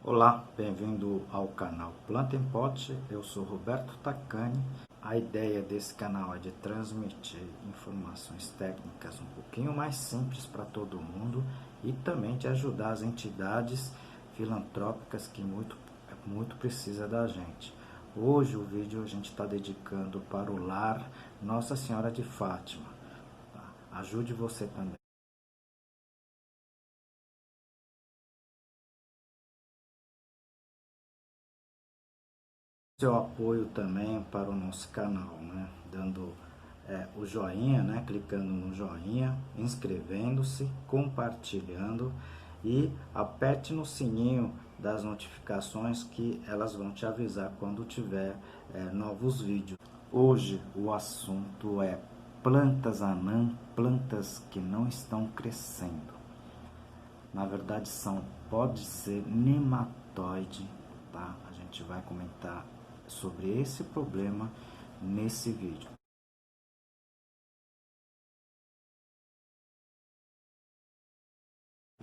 Olá, bem-vindo ao canal Planta em Pote. Eu sou Roberto Tacani. A ideia desse canal é de transmitir informações técnicas um pouquinho mais simples para todo mundo e também de ajudar as entidades filantrópicas que muito precisa da gente. Hoje o vídeo a gente está dedicando para o lar Nossa Senhora de Fátima. Tá? Ajude você também. Seu apoio também para o nosso canal, né? Dando o joinha, né? Clicando no joinha, inscrevendo-se, compartilhando e aperte no sininho das notificações que elas vão te avisar quando tiver novos vídeos. Hoje o assunto é plantas anã, plantas que não estão crescendo. Na verdade pode ser nematóide, tá? A gente vai comentar sobre esse problema nesse vídeo.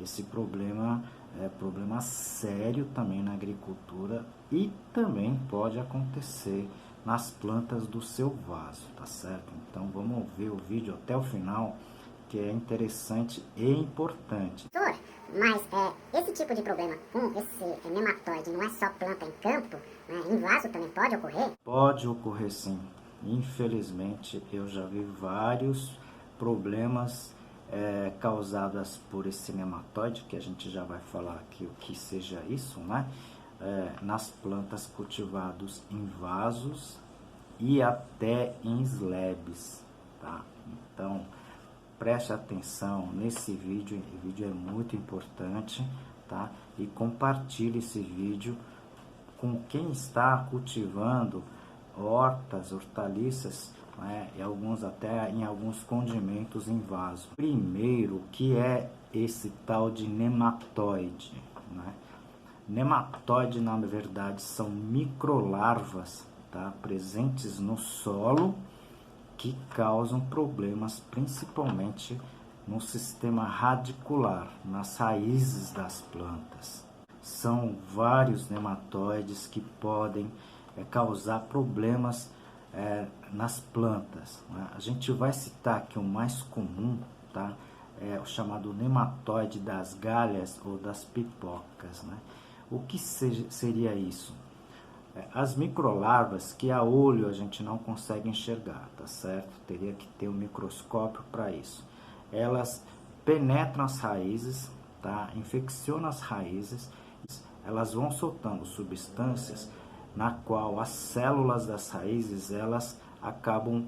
Esse problema é problema sério também na agricultura e também pode acontecer nas plantas do seu vaso, tá certo? Então vamos ver o vídeo até o final, que é interessante e importante. Mas esse tipo de problema com esse nematóide não é só planta em campo, né? Em vaso também pode ocorrer? Pode ocorrer sim. Infelizmente eu já vi vários problemas causados por esse nematóide, que a gente já vai falar aqui o que seja isso, né? Nas plantas cultivadas em vasos e até em slabs, tá? Então preste atenção nesse vídeo, o vídeo é muito importante, tá? E compartilhe esse vídeo com quem está cultivando hortas, hortaliças, né? E até em alguns condimentos em vaso. Primeiro, o que é esse tal de nematóide, né? Nematóide, na verdade, são microlarvas, tá? Presentes no solo, que causam problemas principalmente no sistema radicular, nas raízes das plantas. São vários nematóides que podem causar problemas nas plantas, né? A gente vai citar aqui o mais comum, tá? É o chamado nematóide das galhas ou das pipocas, né? O que seria isso? As microlarvas que a olho a gente não consegue enxergar, tá certo? Teria que ter um microscópio para isso. Elas penetram as raízes, tá? Infeccionam as raízes, elas vão soltando substâncias na qual as células das raízes elas acabam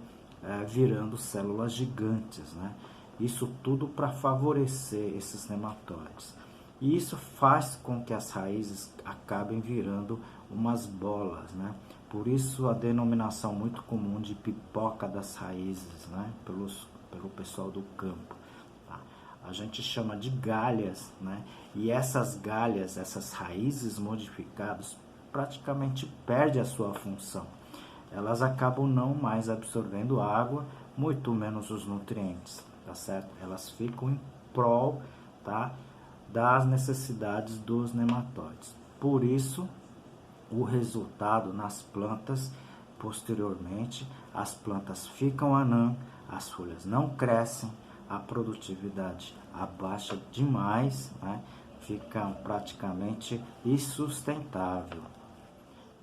virando células gigantes, né? Isso tudo para favorecer esses nematóides. E isso faz com que as raízes acabem virando umas bolas, né? Por isso a denominação muito comum de pipoca das raízes, né? Pelo pessoal do campo. Tá? A gente chama de galhas, né? E essas galhas, essas raízes modificadas, praticamente perdem a sua função. Elas acabam não mais absorvendo água, muito menos os nutrientes, tá certo? Elas ficam em prol, tá? Das necessidades dos nematóides. Por isso, o resultado nas plantas, posteriormente, as plantas ficam anã, as folhas não crescem, a produtividade abaixa demais, né? Fica praticamente insustentável.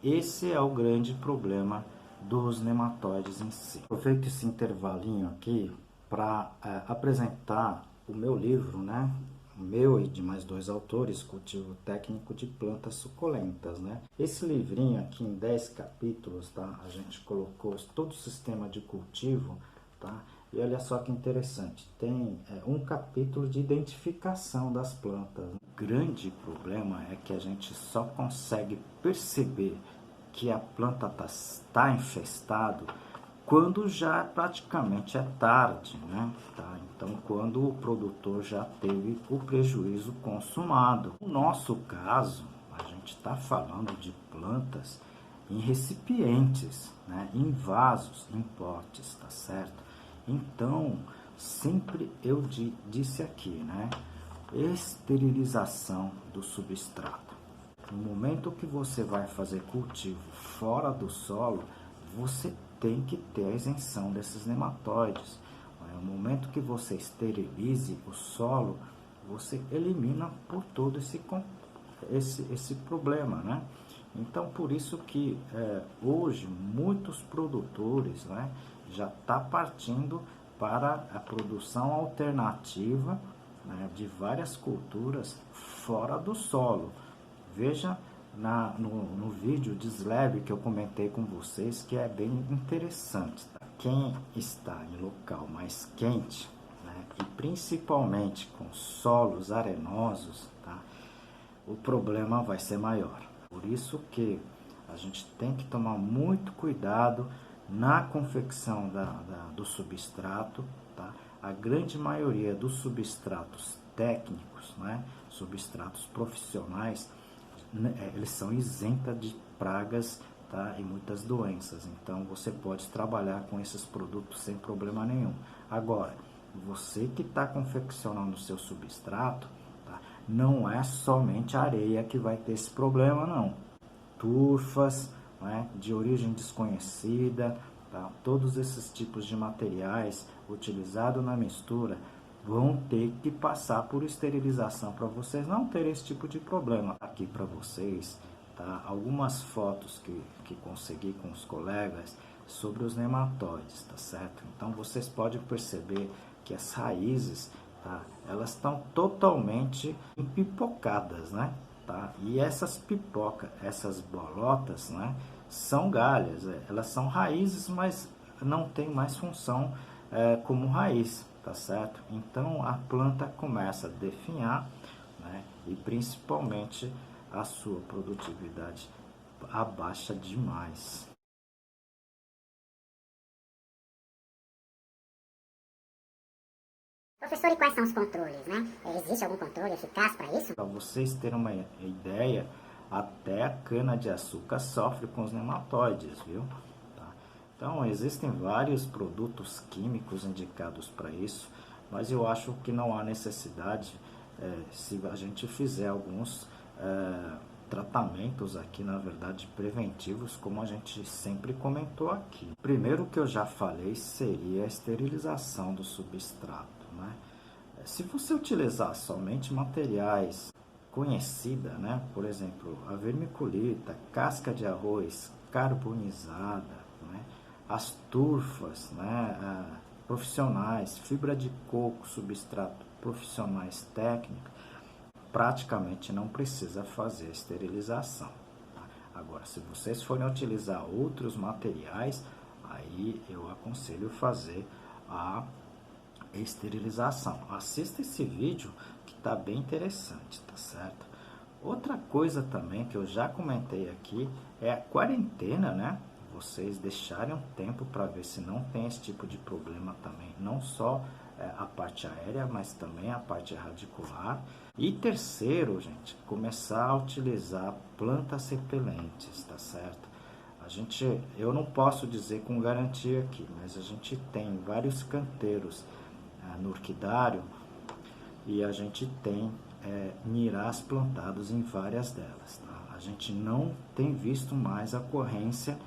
Esse é o grande problema dos nematóides em si. Aproveito esse intervalinho aqui para apresentar o meu livro, né? O meu e de mais dois autores, Cultivo Técnico de Plantas Suculentas, né? Esse livrinho aqui em 10 capítulos, tá? A gente colocou todo o sistema de cultivo, tá? E olha só que interessante, tem um capítulo de identificação das plantas. O grande problema é que a gente só consegue perceber que a planta está infestada quando já praticamente é tarde, né? Tá? Então, quando o produtor já teve o prejuízo consumado. No nosso caso, a gente está falando de plantas em recipientes, né? Em vasos, em potes, tá certo? Então, sempre eu disse aqui, né? Esterilização do substrato. No momento que você vai fazer cultivo fora do solo, você tem que ter a isenção desses nematóides. No momento que você esterilize o solo, você elimina por todo esse problema, né? Então, por isso que hoje muitos produtores, né, já está partindo para a produção alternativa, né, de várias culturas fora do solo. Veja no vídeo de slab que eu comentei com vocês, que é bem interessante. Tá? Quem está em local mais quente, né, e principalmente com solos arenosos, tá, o problema vai ser maior. Por isso que a gente tem que tomar muito cuidado na confecção do substrato. Tá? A grande maioria dos substratos técnicos, né, substratos profissionais, eles são isentos de pragas, tá, e muitas doenças. Então você pode trabalhar com esses produtos sem problema nenhum. Agora, você que está confeccionando o seu substrato, tá, não é somente a areia que vai ter esse problema, não. Turfas, né, de origem desconhecida, tá, todos esses tipos de materiais utilizados na mistura vão ter que passar por esterilização para vocês não terem esse tipo de problema. Aqui para vocês, tá, algumas fotos que consegui com os colegas sobre os nematóides, tá certo? Então vocês podem perceber que as raízes, tá, elas estão totalmente empipocadas, né? Tá? E essas pipocas, essas bolotas, né, são galhas, elas são raízes, mas não tem mais função como raiz, tá certo? Então a planta começa a definhar, né, e principalmente a sua produtividade abaixa demais. Professor, e quais são os controles, né? Existe algum controle eficaz para isso? Para vocês terem uma ideia, até a cana-de-açúcar sofre com os nematóides, viu? Tá? Então, existem vários produtos químicos indicados para isso, mas eu acho que não há necessidade se a gente fizer alguns tratamentos aqui, na verdade, preventivos, como a gente sempre comentou aqui. Primeiro que eu já falei seria a esterilização do substrato, né? Se você utilizar somente materiais conhecida, né? Por exemplo, a vermiculita, casca de arroz carbonizada, né? As turfas, né, profissionais, fibra de coco, substrato profissionais técnicos, praticamente não precisa fazer esterilização. Tá? Agora, se vocês forem utilizar outros materiais, aí eu aconselho fazer a esterilização. Assista esse vídeo que está bem interessante, tá certo? Outra coisa também que eu já comentei aqui é a quarentena, né? Vocês deixarem um tempo para ver se não tem esse tipo de problema também, não só a parte aérea, mas também a parte radicular. E terceiro, gente, começar a utilizar plantas repelentes, tá certo? Eu não posso dizer com garantia aqui, mas a gente tem vários canteiros no orquidário e a gente tem nirás plantados em várias delas. Tá? A gente não tem visto mais a ocorrência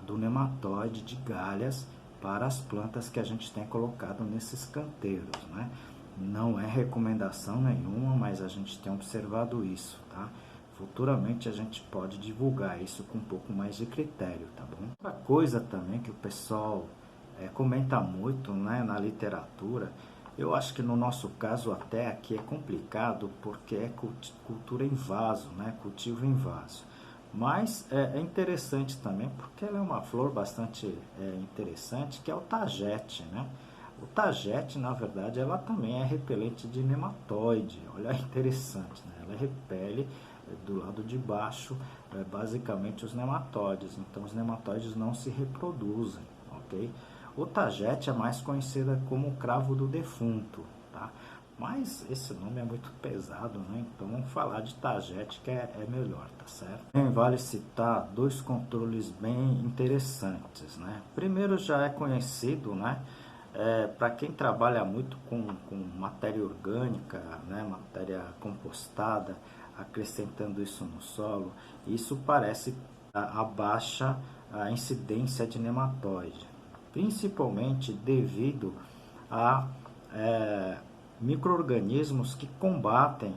do nematóide de galhas para as plantas que a gente tem colocado nesses canteiros, né? Não é recomendação nenhuma, mas a gente tem observado isso, tá? Futuramente a gente pode divulgar isso com um pouco mais de critério, tá bom? Outra coisa também que o pessoal comenta muito, né, na literatura, eu acho que no nosso caso até aqui é complicado porque é cultura em vaso, né, cultivo em vaso. Mas é interessante também porque ela é uma flor bastante interessante, que é o tagete, né? O tagete, na verdade, ela também é repelente de nematóide. Olha, é interessante, né? Ela repele do lado de baixo, basicamente os nematóides. Então, os nematóides não se reproduzem, ok? O tagete é mais conhecida como o cravo do defunto, tá? Mas esse nome é muito pesado, né? Então vamos falar de tagete que é melhor, tá certo? Também vale citar dois controles bem interessantes, né? Primeiro já é conhecido, né? Para quem trabalha muito com matéria orgânica, né? Matéria compostada, acrescentando isso no solo, isso parece abaixa a incidência de nematóide, principalmente devido a micro-organismos que combatem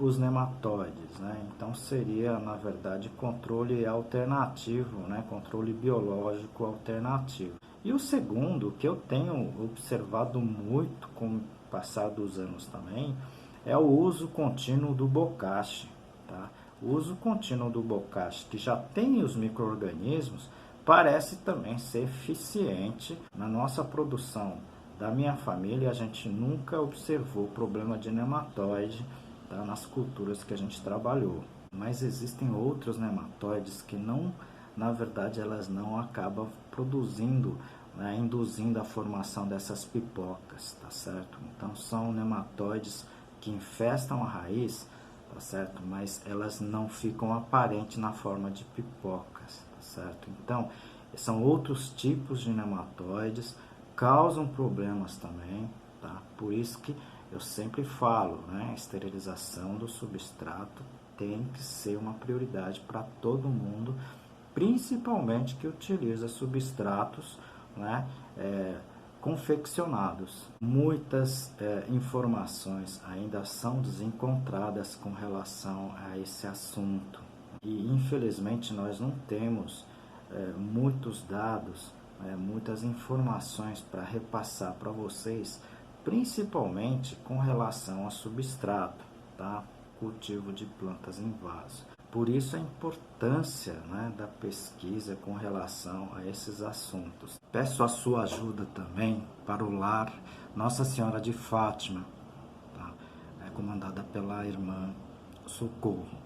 os nematóides, né? Então seria, na verdade, controle alternativo, né? Controle biológico alternativo. E o segundo, que eu tenho observado muito com o passar dos anos também, é o uso contínuo do bocache, tá? O uso contínuo do bocache, que já tem os micro-organismos, parece também ser eficiente na nossa produção. Da minha família, a gente nunca observou problema de nematóide, tá, nas culturas que a gente trabalhou. Mas existem outros nematóides que não, na verdade, elas não acabam produzindo, né, induzindo a formação dessas pipocas, tá certo? Então são nematóides que infestam a raiz, tá certo? Mas elas não ficam aparentes na forma de pipocas, tá certo? Então, são outros tipos de nematóides, causam problemas também, tá? Por isso que eu sempre falo, né? A esterilização do substrato tem que ser uma prioridade para todo mundo, principalmente que utiliza substratos, né? Confeccionados. Muitas informações ainda são desencontradas com relação a esse assunto e infelizmente nós não temos muitos dados, muitas informações para repassar para vocês, principalmente com relação a substrato, tá? Cultivo de plantas em vaso. Por isso a importância, né, da pesquisa com relação a esses assuntos. Peço a sua ajuda também para o lar Nossa Senhora de Fátima, tá? Comandada pela irmã Socorro.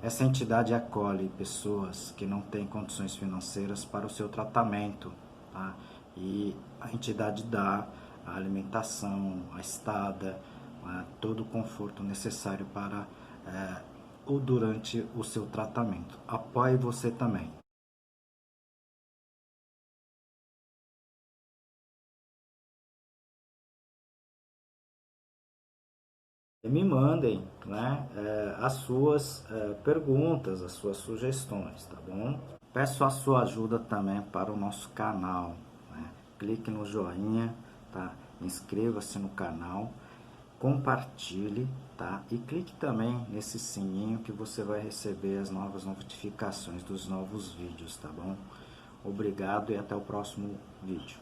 Essa entidade acolhe pessoas que não têm condições financeiras para o seu tratamento, tá? E a entidade dá a alimentação, a estada, todo o conforto necessário para ou durante o seu tratamento. Apoie você também. Me mandem, né, as suas perguntas, as suas sugestões, tá bom? Peço a sua ajuda também para o nosso canal, né? Clique no joinha, tá? Inscreva-se no canal, compartilhe, tá? E clique também nesse sininho que você vai receber as novas notificações dos novos vídeos, tá bom? Obrigado e até o próximo vídeo.